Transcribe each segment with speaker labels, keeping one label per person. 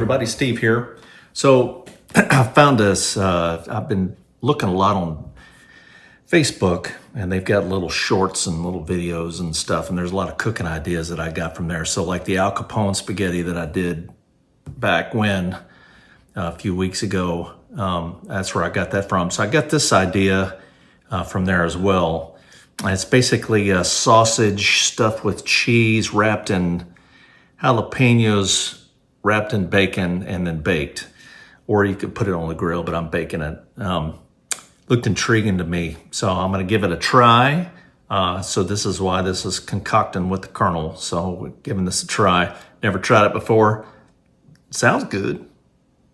Speaker 1: everybody, Steve here. So I found this, I've been looking a lot on Facebook, and they've got little shorts and little videos and stuff, and there's a lot of cooking ideas that I got from there. So like the Al Capone spaghetti that I did back when, a few weeks ago, that's where I got that from. So I got this idea from there as well. And it's basically a sausage stuffed with cheese, wrapped in jalapenos, wrapped in bacon, and then baked. Or you could put it on the grill, but I'm baking it. Looked intriguing to me, so I'm gonna give it a try. So this is why this is concocting with the kernel. So we're giving this a try. Never tried it before. Sounds good.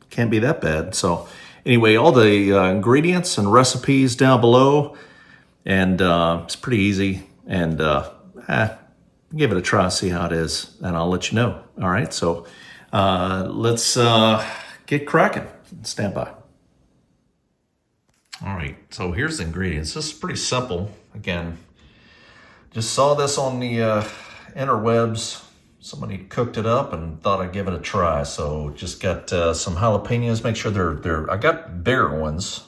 Speaker 1: Can't be that bad. So anyway, all the ingredients and recipes down below, and it's pretty easy. And give it a try, see how it is, and I'll let you know. All right, so let's get cracking. Stand by. All right, so here's the ingredients. This is pretty simple. Again, just saw this on the interwebs. Somebody cooked it up and thought I'd give it a try. So just got some jalapenos. Make sure they're I got bigger ones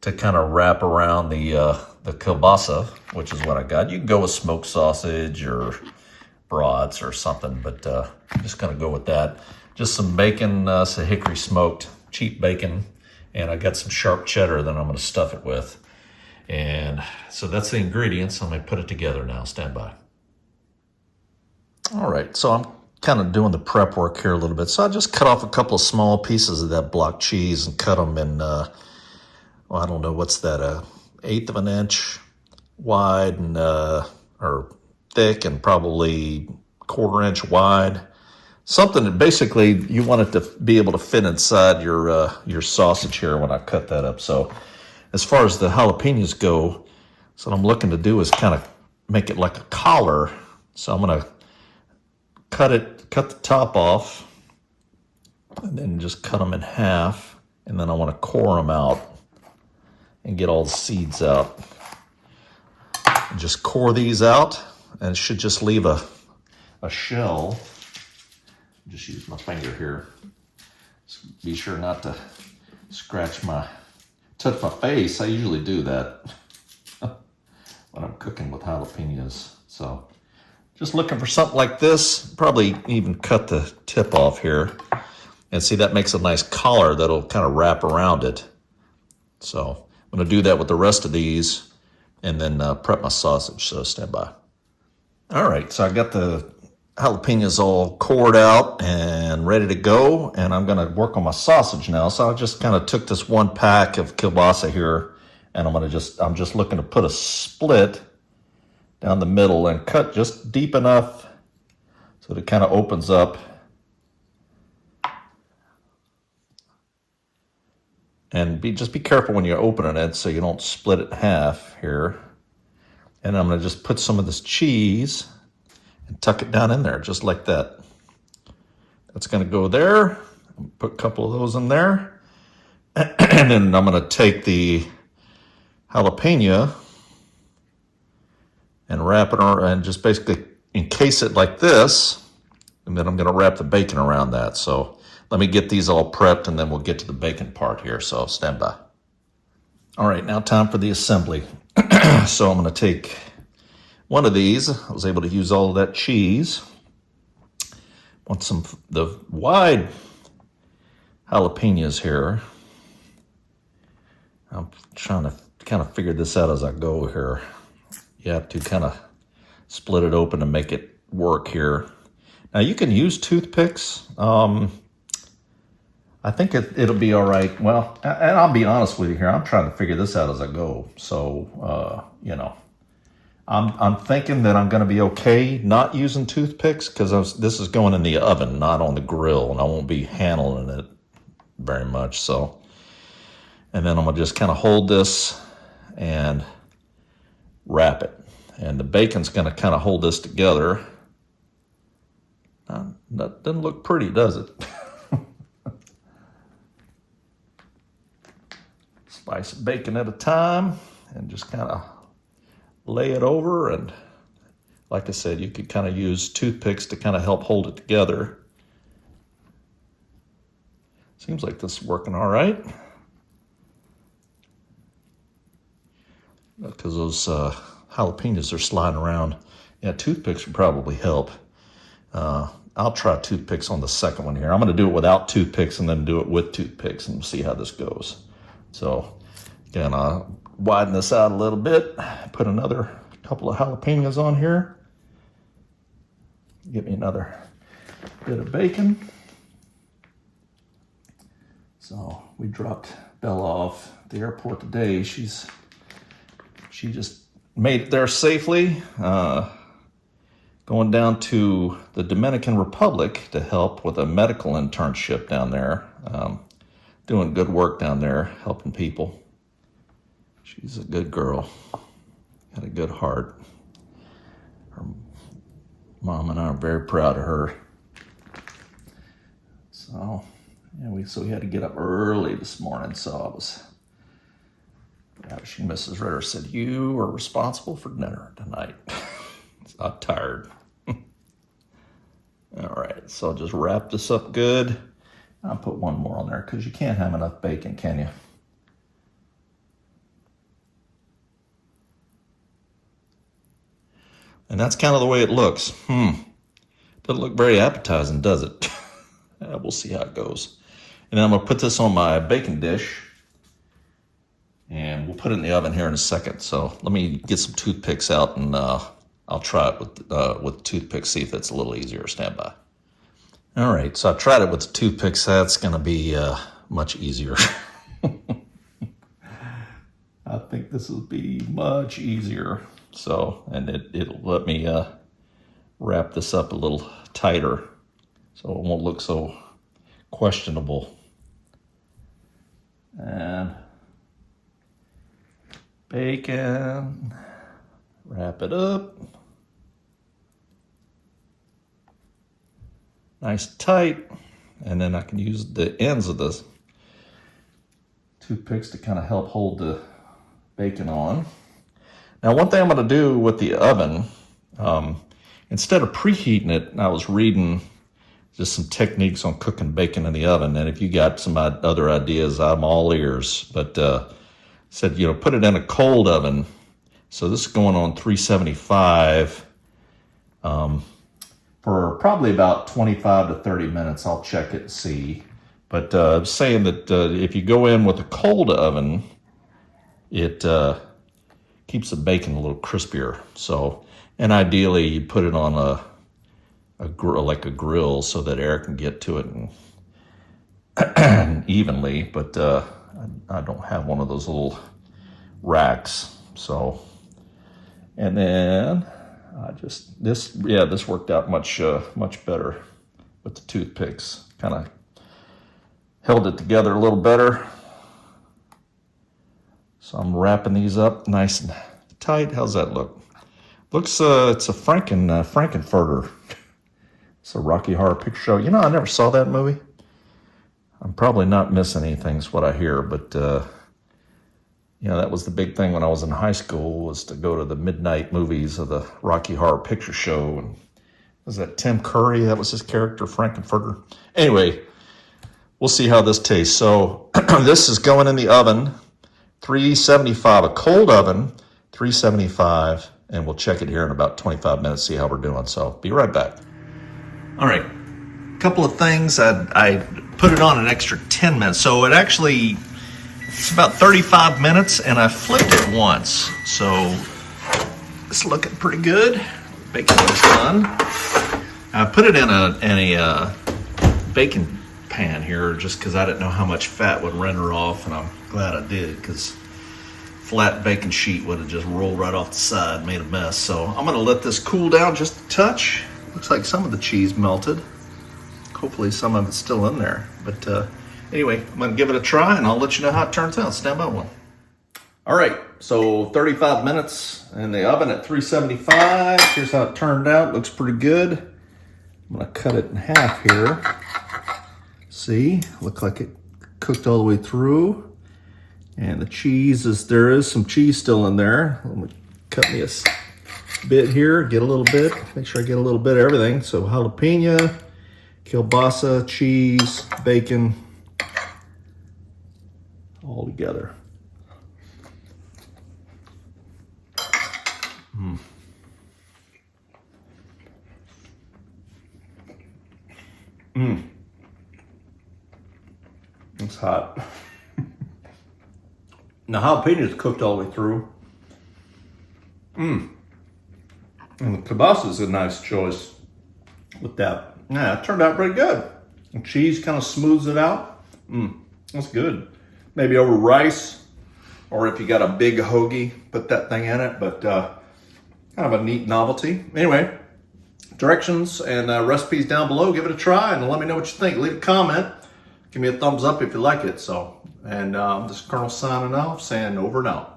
Speaker 1: to kind of wrap around the kielbasa, which is what I got. You can go with smoked sausage or brats or something, but I'm just gonna go with that. Just some bacon, some hickory smoked, cheap bacon, and I got some sharp cheddar that I'm gonna stuff it with. And so that's the ingredients. I'm gonna put it together now. Stand by. All right, so I'm kind of doing the prep work here a little bit. So I just cut off a couple of small pieces of that block cheese and cut them in, well, I don't know, what's that, 1/8 of an inch wide and or thick, and probably 1/4 inch wide. Something that basically you want it to be able to fit inside your sausage here when I cut that up. So as far as the jalapenos go, so what I'm looking to do is kind of make it like a collar. So I'm gonna cut the top off, and then just cut them in half, and then I want to core them out and get all the seeds out. And just core these out, and it should just leave a shell. Just use my finger here. Just be sure not to touch my face. I usually do that when I'm cooking with jalapenos. So just looking for something like this. Probably even cut the tip off here. And see, that makes a nice collar that'll kind of wrap around it. So I'm gonna do that with the rest of these, and then prep my sausage, so stand by. All right, so I got the jalapenos all cored out and ready to go, and I'm gonna work on my sausage now. So I just kind of took this 1 pack of kielbasa here, and I'm just looking to put a split down the middle and cut just deep enough so that it kind of opens up. And just be careful when you're opening it so you don't split it in half here. And I'm gonna just put some of this cheese and tuck it down in there, just like that. That's gonna go there. Put a couple of those in there. And then I'm gonna take the jalapeno and wrap it around, and just basically encase it like this. And then I'm gonna wrap the bacon around that. So let me get these all prepped, and then we'll get to the bacon part here, so stand by. All right, now time for the assembly. So I'm gonna take one of these. I was able to use all of that cheese. Want some the wide jalapenos here. I'm trying to kind of figure this out as I go here. You have to kind of split it open to make it work here. Now you can use toothpicks. I think it'll be all right. Well, and I'll be honest with you here. I'm trying to figure this out as I go. So, you know, I'm thinking that I'm going to be okay not using toothpicks, because this is going in the oven, not on the grill, and I won't be handling it very much. So, and then I'm going to just kind of hold this and wrap it. And the bacon's going to kind of hold this together. That doesn't look pretty, does it? Slice of bacon at a time, and just kind of lay it over. And like I said, you could kind of use toothpicks to kind of help hold it together. Seems like this is working all right. Because those jalapenos are sliding around. Yeah, toothpicks would probably help. I'll try toothpicks on the second one here. I'm going to do it without toothpicks and then do it with toothpicks and see how this goes. So again, I'll widen this out a little bit. Put another couple of jalapenos on here. Give me another bit of bacon. So we dropped Bella off at the airport today. She just made it there safely. Going down to the Dominican Republic to help with a medical internship down there. Doing good work down there, helping people. She's a good girl. Got a good heart. Her mom and I are very proud of her. So, yeah, we had to get up early this morning, so Mrs. Ritter said, "You are responsible for dinner tonight." So I'm tired. All right, so I'll just wrap this up good. I'll put one more on there because you can't have enough bacon, can you? And that's kind of the way it looks. Doesn't look very appetizing, does it? We'll see how it goes. And then I'm going to put this on my bacon dish. And we'll put it in the oven here in a second. So let me get some toothpicks out and I'll try it with toothpicks, see if that's a little easier. Stand by. All right, so I tried it with the toothpicks. That's going to be much easier. I think this will be much easier. So, and it'll let me wrap this up a little tighter so it won't look so questionable. And bacon, wrap it up. Nice and tight. And then I can use the ends of the toothpicks to kind of help hold the bacon on. Now, one thing I'm going to do with the oven, instead of preheating it, I was reading just some techniques on cooking bacon in the oven. And if you got some other ideas, I'm all ears. But said, put it in a cold oven. So this is going on 375 for probably about 25 to 30 minutes. I'll check it and see. But I'm saying that if you go in with a cold oven, it keeps the bacon a little crispier. So, and ideally you put it on a grill so that air can get to it and evenly. But I don't have one of those little racks. So, and then this worked out much better with the toothpicks. Kind of held it together a little better. So I'm wrapping these up nice and tight. How's that look? Looks, it's a Franken-furter. It's a Rocky Horror Picture Show. I never saw that movie. I'm probably not missing anything is what I hear, but that was the big thing when I was in high school, was to go to the midnight movies of the Rocky Horror Picture Show. And was that Tim Curry? That was his character, Franken-furter. Anyway, we'll see how this tastes. So this is going in the oven. 375, a cold oven, 375, and we'll check it here in about 25 minutes, see how we're doing. So be right back. All right, a couple of things. I put it on an extra 10 minutes. So it's about 35 minutes, and I flipped it once. So it's looking pretty good. Bacon is done. I put it in a bacon pan here just because I didn't know how much fat would render off, and I'm glad I did, because flat bacon sheet would have just rolled right off the side, made a mess. So I'm going to let this cool down just a touch. Looks like some of the cheese melted. Hopefully some of it's still in there. But anyway, I'm going to give it a try, and I'll let you know how it turns out. Stand by one. All right, so 35 minutes in the oven at 375. Here's how it turned out. Looks pretty good. I'm going to cut it in half here. See, look like it cooked all the way through. And the cheese there is some cheese still in there. Let me cut me a bit here, get a little bit, make sure I get a little bit of everything. So jalapeno, kielbasa, cheese, bacon, pull together. It's hot. Now jalapeno is cooked all the way through. And the kielbasa is a nice choice with that. Yeah, it turned out pretty good. The cheese kind of smooths it out. That's good. Maybe over rice, or if you got a big hoagie, put that thing in it. But kind of a neat novelty. Anyway, directions and recipes down below. Give it a try and let me know what you think. Leave a comment. Give me a thumbs up if you like it. And this is Colonel signing off, saying over and out.